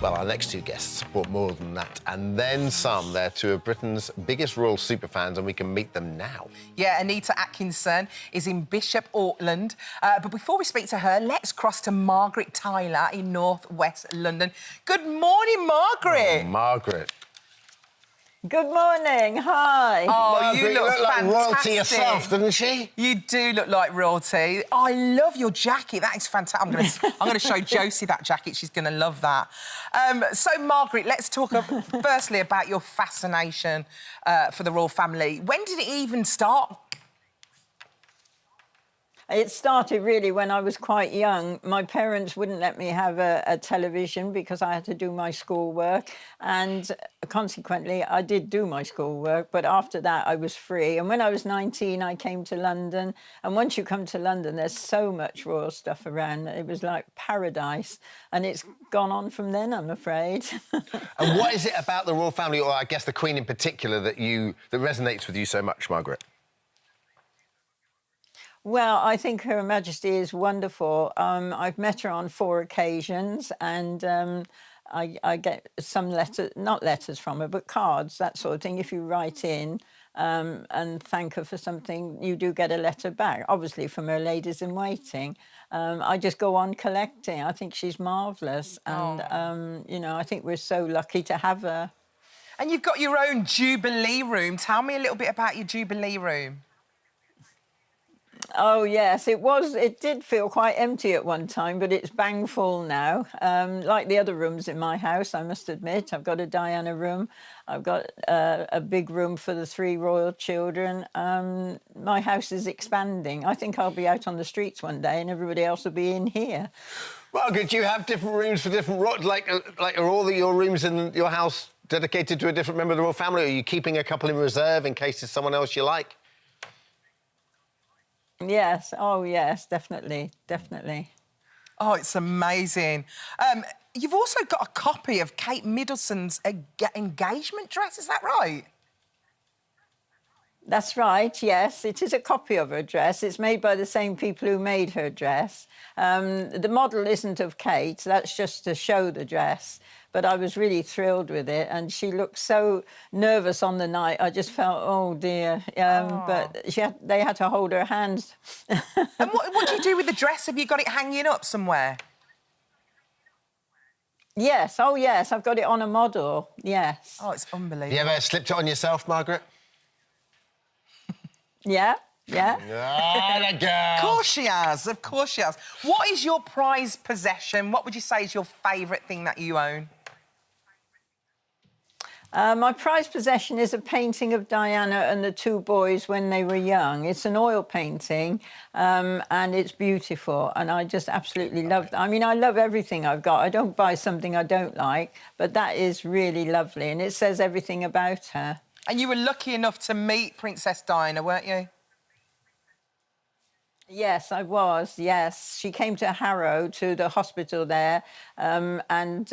Well, our next two guests brought more than that, and then some. They're two of Britain's biggest royal superfans, and we can meet them now. Yeah, Anita Atkinson is in Bishop Auckland. But before we speak to her, let's cross to Margaret Tyler in North West London. Good morning, Margaret. Oh, Margaret. Good morning, hi. Oh, Margaret, you look like fantastic. royalty yourself, doesn't she? You do look like royalty. I love your jacket. That is fantastic. I'm going to show Josie that jacket. She's going to love that. So, Margaret, let's talk firstly about your fascination for the royal family. When did it even start? It started really when I was quite young. My parents wouldn't let me have a television because I had to do my schoolwork, and consequently I did do my schoolwork, but after that I was free. And when I was 19 I came to London, and once you come to London there's so much royal stuff around. It was like paradise, and it's gone on from then, I'm afraid. And what is it about the royal family, or I guess the Queen in particular, that resonates with you so much, Margaret? Well, I think Her Majesty is wonderful. I've met her on 4 occasions, and I get some letters, not letters from her, but cards, that sort of thing. If you write in and thank her for something, you do get a letter back, obviously from her ladies-in-waiting. I just go on collecting. I think she's marvellous, and, you know, I think we're so lucky to have her. And you've got your own Jubilee Room. Tell me a little bit about your Jubilee Room. Oh, yes, it did feel quite empty at one time, but it's bang full now. Like the other rooms in my house, I must admit. I've got a Diana room. I've got a big room for the 3 royal children. My house is expanding. I think I'll be out on the streets one day and everybody else will be in here. Margaret, do you have different rooms for different royals? Like, are all your rooms in your house dedicated to a different member of the royal family, or are you keeping a couple in reserve in case there's someone else you like? Yes, oh yes, definitely, definitely. Oh, it's amazing. You've also got a copy of Kate Middleton's engagement dress, is that right? That's right, yes. It is a copy of her dress. It's made by the same people who made her dress. The model isn't of Kate, that's just to show the dress. But I was really thrilled with it, and she looked so nervous on the night. I just felt, oh, dear. But they had to hold her hands. And what do you do with the dress? Have you got it hanging up somewhere? Yes, oh, yes, I've got it on a model, yes. Oh, it's unbelievable. You ever slipped it on yourself, Margaret? Yeah, yeah. Ah, the girl. Of course she has, of course she has. What is your prized possession? What would you say is your favourite thing that you own? My prized possession is a painting of Diana and the 2 boys when they were young. It's an oil painting, and it's beautiful, and I just absolutely love it. I mean, I love everything I've got. I don't buy something I don't like, but that is really lovely, and it says everything about her. And you were lucky enough to meet Princess Diana, weren't you? Yes, I was, yes. She came to Harrow, to the hospital there, and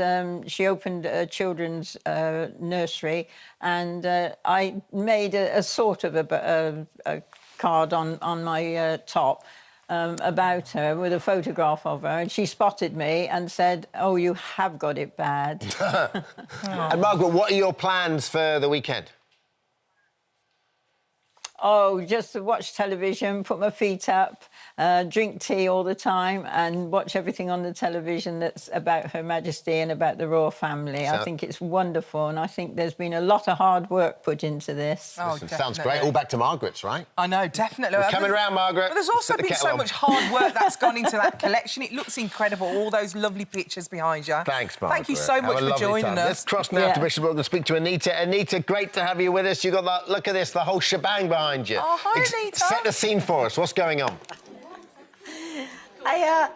she opened a children's nursery, and I made a sort of a card on my top about her with a photograph of her, and she spotted me and said, oh, you have got it bad. And Margaret, what are your plans for the weekend? Oh, just to watch television, put my feet up, drink tea all the time, and watch everything on the television that's about Her Majesty and about the royal family. I think it's wonderful, and I think there's been a lot of hard work put into this. Oh, Listen, sounds great. All back to Margaret's, right? I know, definitely. We're coming around, Margaret. But there's also been so much hard work that's gone into that collection. It looks incredible, all those lovely pictures behind you. Thanks, Margaret. Thank you so much for joining us. Let's cross now to Bishop Auckland to speak to Anita. Anita, great to have you with us. You've got that, look at this, the whole shebang behind you. Oh, hi, Anita. Set the scene for us. What's going on? Hi,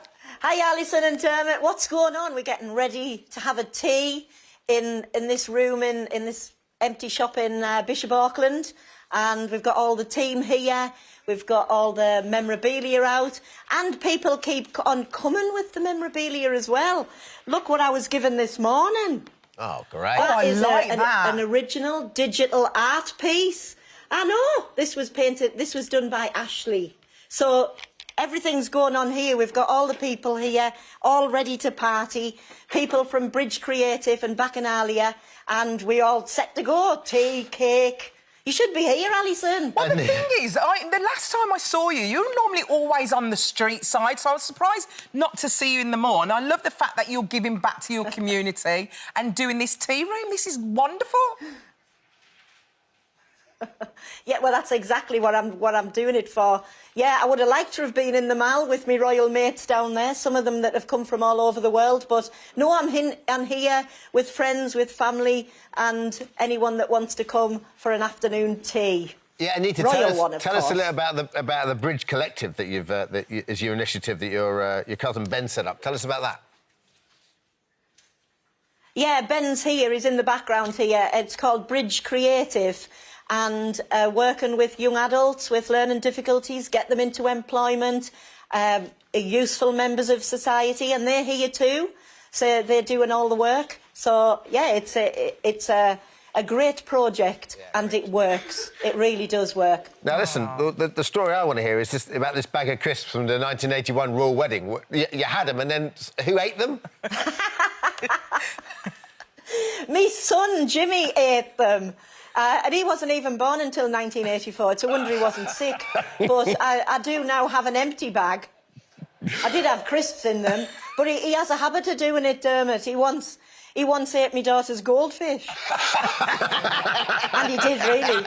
Alison and Dermot. What's going on? We're getting ready to have a tea in this room in this empty shop in Bishop Auckland, and we've got all the team here. We've got all the memorabilia out, and people keep on coming with the memorabilia as well. Look what I was given this morning. Oh, great. I like that. An original digital art piece. I know. This was painted. This was done by Ashley. So everything's going on here. We've got all the people here, all ready to party. People from Bridge Creative and Bacchanalia, and we all set to go. Tea, cake. You should be here, Alison. Well, the thing is, the last time I saw you, you're normally always on the street side, so I was surprised not to see you in the morning. I love the fact that you're giving back to your community and doing this tea room. This is wonderful. Yeah, well, that's exactly what I'm doing it for. Yeah, I would have liked to have been in the Mall with me royal mates down there, some of them that have come from all over the world, but no, I'm here with friends, with family, and anyone that wants to come for an afternoon tea. Yeah, Anita, tell us a little about the Bridge Collective that is your initiative that your cousin Ben set up. Tell us about that. Yeah, Ben's here. He's in the background here. It's called Bridge Creative. And working with young adults with learning difficulties, get them into employment, useful members of society, and they're here too. So they're doing all the work. So yeah, it's a great project, and it works. It really does work. Now listen, the story I want to hear is just about this bag of crisps from the 1981 royal wedding. You had them, and then who ate them? Me son Jimmy ate them. And he wasn't even born until 1984. It's a wonder he wasn't sick. But I do now have an empty bag. I did have crisps in them, but he has a habit of doing it, Dermot. He once ate my daughter's goldfish. And he did, really.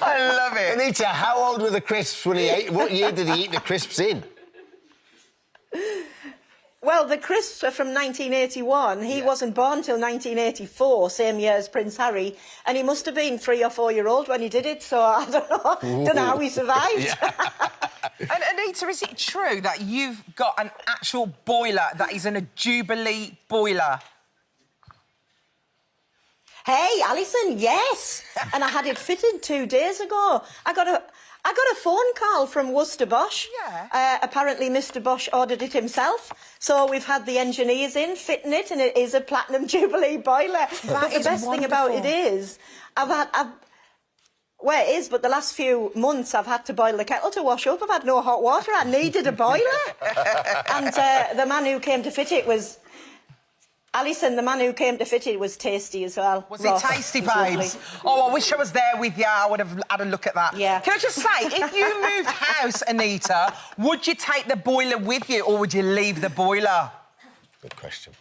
I love it. Anita, how old were the crisps when he ate? What year did he eat the crisps in? Well, the crisps are from 1981. He wasn't born till 1984, same year as Prince Harry, and he must have been 3 or 4 years old when he did it, so I don't know how he survived. Yeah. And Anita, is it true that you've got an actual boiler that is in a Jubilee boiler? Hey, Alison, yes. And I had it fitted 2 days ago. I got a phone call from Worcester Bosch. Yeah. Apparently Mr Bosch ordered it himself. So we've had the engineers in, fitting it, and it is a Platinum Jubilee boiler. But the best thing about it is, well, it is, but the last few months I've had to boil the kettle to wash up. I've had no hot water. I needed a boiler. And the man who came to fit it was... Alison, the man who came to fit it, was tasty as well. Was it tasty, babes? Oh, I wish I was there with you. I would have had a look at that. Yeah. Can I just say, if you moved house, Anita, would you take the boiler with you or would you leave the boiler? Good question.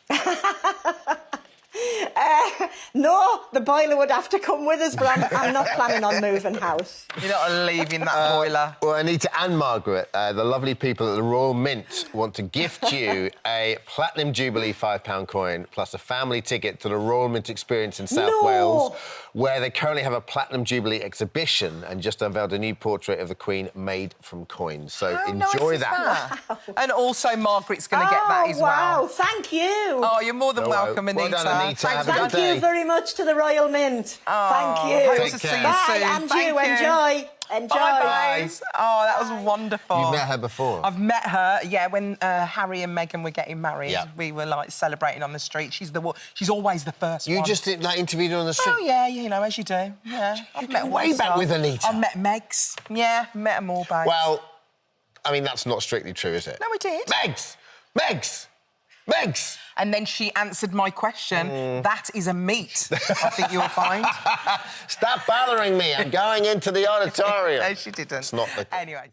No, the boiler would have to come with us, but I'm not planning on moving house. You're not leaving that boiler. Well, Anita and Margaret, the lovely people at the Royal Mint want to gift you a Platinum Jubilee £5 coin plus a family ticket to the Royal Mint Experience in South Wales, where they currently have a Platinum Jubilee exhibition and just unveiled a new portrait of the Queen made from coins. So enjoy that. Wow. And also Margaret's going to get that as well. Wow, thank you. Oh, you're more than welcome, Anita. Well done, Anita. Thank you very much to the Royal Mint. Thank you. Hope to see you Bye, soon. and Thank you. Enjoy. Enjoy. Bye. Oh, that was wonderful. You've met her before? I've met her, yeah, when Harry and Meghan were getting married. Yeah. We were, like, celebrating on the street. She's always the first one. You just, like, interviewed her on the street? Oh, yeah, you know, as you do. Yeah. I've met way back with Anita. I've met Megs. Yeah, met them all, babes. Well, I mean, that's not strictly true, is it? No, we did. Megs! Megs! Megs! And then she answered my question. That is a meat, I think you'll find. Stop bothering me. I'm going into the auditorium. No, she didn't. It's not the... Anyway.